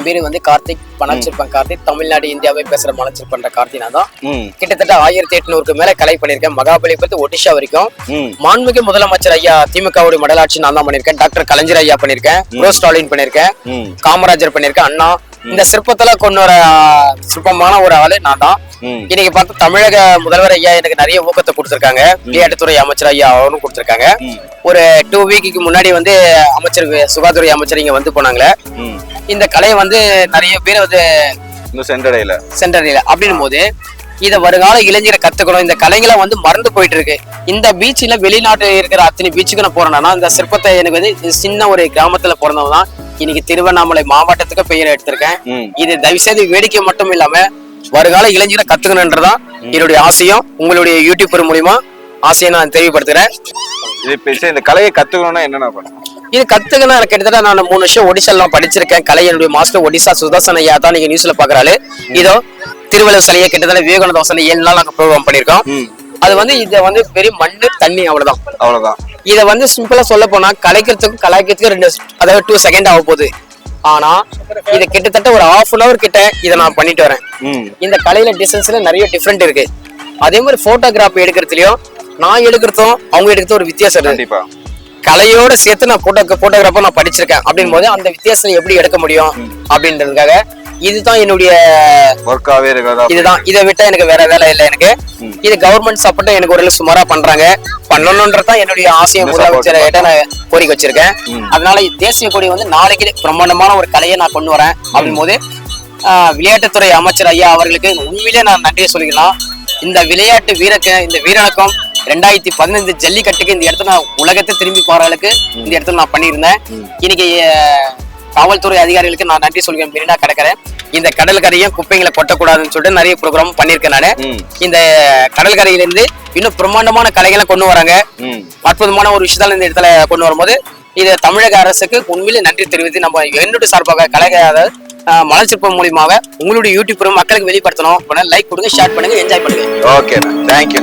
என் பேரு வந்து கார்த்திக், மணச்சிற்பன் கார்த்திக். தமிழ்நாடு இந்தியாவை பேசுற மணச்சிற்பன்ற கார்த்தினா தான். கிட்டத்தட்ட 1800க்கு மேல கலை பண்ணிருக்கேன். மகாபலிபுரத்து ஒடிஷா வரைக்கும். மாண்புமிகு முதலமைச்சர் ஐயா திமுகவுடைய மடலாட்சி நான் தான் பண்ணிருக்கேன். டாக்டர் கலைஞர் ஐயா பண்ணிருக்கேன், ஸ்டாலின் பண்ணிருக்கேன், காமராஜர் பண்ணிருக்கேன், அண்ணா. இந்த சிற்பத்துல கொண்டு வர சிற்பமான ஒரு ஆளு நான் தான். இன்னைக்கு பார்த்து தமிழக முதல்வர் ஐயா எனக்கு நிறைய ஊக்கத்தை கொடுத்திருக்காங்க. விளையாட்டுத்துறை அமைச்சர் ஐயா அவரும் கொடுத்திருக்காங்க. ஒரு 2 வீக்கு முன்னாடி வந்து அமைச்சர் சுகாதார அமைச்சர் இங்க வந்து போனாங்களே. இந்த கலையை வந்து நிறைய பேர் வந்து சென்றடையில அப்படின்னும் போது இத வருங்கால இளைஞரை கத்துக்கணும். இந்த கலைகளை வந்து மறந்து போயிட்டு இருக்கு. இந்த பீச்சில வெளிநாட்டுல இருக்கிற அத்தனை பீச்சுக்கு நான் போறேன்னா இந்த சிற்பத்தை எனக்கு வந்து சின்ன ஒரு கிராமத்துல பிறந்தவங்க தான் இன்னைக்கு திருவண்ணாமலை மாவட்டத்துக்கு பெயர் எடுத்திருக்கேன். இது தயவுசெய்து வேடிக்கை மட்டும் இல்லாம வருங்கால இளைஞரை கத்துக்கணுன்றதான் என்னுடைய ஆசையும் உங்களுடைய யூடியூபர் மூலியமா ஆசையை நான் தெளிவுபடுத்துறேன். இந்த கலையை கத்துக்கணும்னா என்னென்ன பண்ணணும்? இது கத்துக்கணும். கிட்டத்தட்ட நான் 3 வருஷம் ஒடிசாலாம் படிச்சிருக்கேன். கலை என்னுடைய மாஸ்டர் ஒடிசா சுதர்சன் ஐயா தான் நீங்க நியூஸ்ல பாக்குறாரு. இதோ திருவள்ளுவர் சிலையை கிட்டத்தட்ட விவேகானந்த வசனம் 7 நாள் நாங்க ப்ரோக்ராம் பண்ணிருக்கோம். அது வந்து இத வந்து பெரிய மண்ணு தண்ணி அவ்வளவுதான். இத வந்து சிம்பிளா சொல்ல போனா கலைக்கிறதுக்கும் கலாய்க்கிறதுக்கும் 2 செகண்ட் ஆக போகுது. ஆனா இது கிட்டத்தட்ட ஒரு 1/2 hour கிட்ட இதை நான் பண்ணிட்டு வரேன். இந்த கலையில டிஸ்டன்ஸ்ல நிறைய டிஃபரெண்ட் இருக்கு. அதே மாதிரி போட்டோகிராஃபி எடுக்கிறதுலயும் நான் எடுக்கிறதும் அவங்க எடுக்கிறதும் ஒரு வித்தியாசம் இருக்கு. கலையோட சேர்த்து நான் போட்டோகிராஃபர் நான் படிச்சிருக்கேன் அப்படின் போது அந்த வித்தியாசம் எப்படி எடுக்க முடியும் அப்படின்றதுக்காக இதுதான் என்னுடைய ஒர்க்காவே இருக்கு. இதுதான், இதை விட்டா எனக்கு வேற வேலை இல்லை. எனக்கு இது கவர்மெண்ட் சப்போர்ட் எனக்கு ஒரு சுமாரா பண்றாங்க. பண்ணணும்ன்றதான் என்னுடைய ஆசையை முதலமைச்சர்கிட்ட நான் கோரிக்கை வச்சிருக்கேன். அதனால தேசிய கொடி வந்து நாளைக்கு பிரம்மாண்டமான ஒரு கலையை நான் கொண்டு வரேன் அப்படின் போது விளையாட்டுத்துறை அமைச்சர் ஐயா அவர்களுக்கு உண்மையிலே நான் நன்றியை சொல்லிக்கலாம். இந்த விளையாட்டு இந்த வீரனுக்கும் 2015 ஜல்லிக்கட்டுக்கு இந்த இடத்துல நான் உலகத்தை திரும்பி போறவர்களுக்கு இந்த இடத்துல நான் பண்ணியிருந்தேன். இன்னைக்கு காவல்துறை அதிகாரிகளுக்கு நான் நன்றி சொல்கிறேன். மெரினா கடற்கரை இந்த கடற்கரையும் குப்பைகளை கொட்டக்கூடாதுன்னு சொல்லிட்டு நிறைய ப்ரோக்ராம் பண்ணிருக்கேன் நானு. இந்த கடற்கரையிலிருந்து இன்னும் பிரம்மாண்டமான கலைகளை கொண்டு வராங்க. அற்புதமான ஒரு விஷயத்தால இந்த இடத்துல கொண்டு வரும்போது இது தமிழக அரசுக்கு உண்மையிலே நன்றி தெரிவித்து நம்ம என்னுடைய சார்பாக கலைஞர் மலர்ச்சிற்பம் மூலியமாக உங்களுடைய யூடியூப் மக்களுக்கு வெளிப்படுத்தணும். லைக் கொடுங்க, ஷேர் பண்ணுங்க, என்ஜாய் பண்ணுங்க. Okay, thank you.